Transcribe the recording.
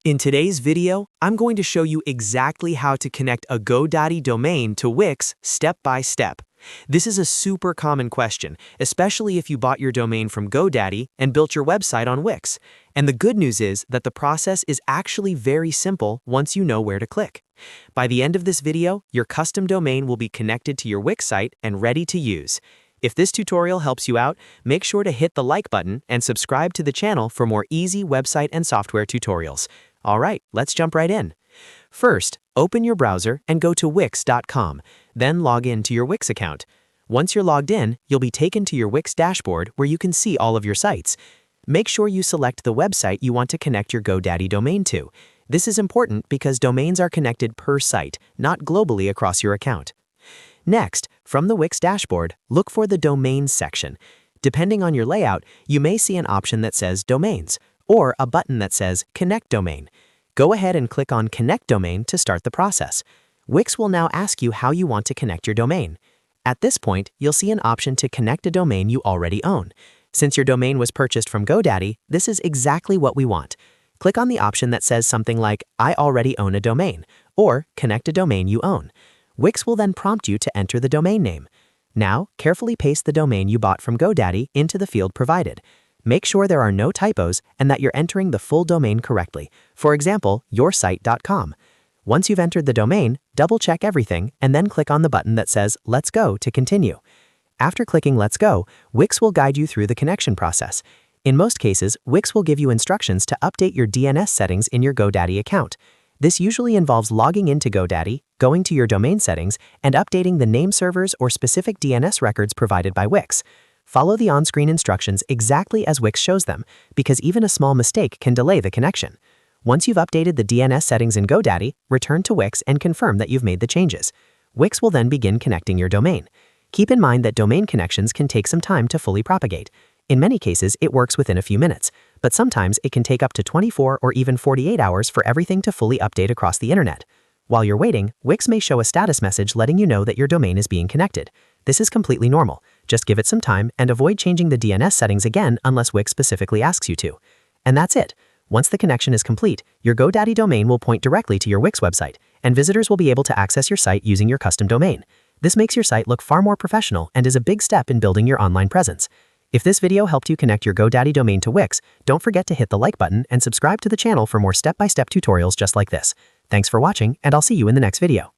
In today's video, I'm going to show you exactly how to connect a GoDaddy domain to Wix step by step. This is a super common question, especially if you bought your domain from GoDaddy and built your website on Wix. And the good news is that the process is actually very simple once you know where to click. By the end of this video, your custom domain will be connected to your Wix site and ready to use. If this tutorial helps you out, make sure to hit the like button and subscribe to the channel for more easy website and software tutorials. All right, let's jump right in. First, open your browser and go to wix.com, then log in to your Wix account. Once you're logged in, you'll be taken to your Wix dashboard where you can see all of your sites. Make sure you select the website you want to connect your GoDaddy domain to. This is important because domains are connected per site, not globally across your account. Next, from the Wix dashboard, look for the Domains section. Depending on your layout, you may see an option that says Domains, or a button that says Connect Domain. Go ahead and click on Connect Domain to start the process. Wix will now ask you how you want to connect your domain. At this point, you'll see an option to connect a domain you already own. Since your domain was purchased from GoDaddy, this is exactly what we want. Click on the option that says something like I already own a domain, or Connect a domain you own. Wix will then prompt you to enter the domain name. Now, carefully paste the domain you bought from GoDaddy into the field provided. Make sure there are no typos and that you're entering the full domain correctly, for example, yoursite.com. Once you've entered the domain, double-check everything and then click on the button that says Let's Go to continue. After clicking Let's Go, Wix will guide you through the connection process. In most cases, Wix will give you instructions to update your DNS settings in your GoDaddy account. This usually involves logging into GoDaddy, going to your domain settings, and updating the name servers or specific DNS records provided by Wix. Follow the on-screen instructions exactly as Wix shows them, because even a small mistake can delay the connection. Once you've updated the DNS settings in GoDaddy, return to Wix and confirm that you've made the changes. Wix will then begin connecting your domain. Keep in mind that domain connections can take some time to fully propagate. In many cases, it works within a few minutes, but sometimes it can take up to 24 or even 48 hours for everything to fully update across the internet. While you're waiting, Wix may show a status message letting you know that your domain is being connected. This is completely normal. Just give it some time and avoid changing the DNS settings again unless Wix specifically asks you to. And that's it. Once the connection is complete, your GoDaddy domain will point directly to your Wix website, and visitors will be able to access your site using your custom domain. This makes your site look far more professional and is a big step in building your online presence. If this video helped you connect your GoDaddy domain to Wix, don't forget to hit the like button and subscribe to the channel for more step-by-step tutorials just like this. Thanks for watching, and I'll see you in the next video.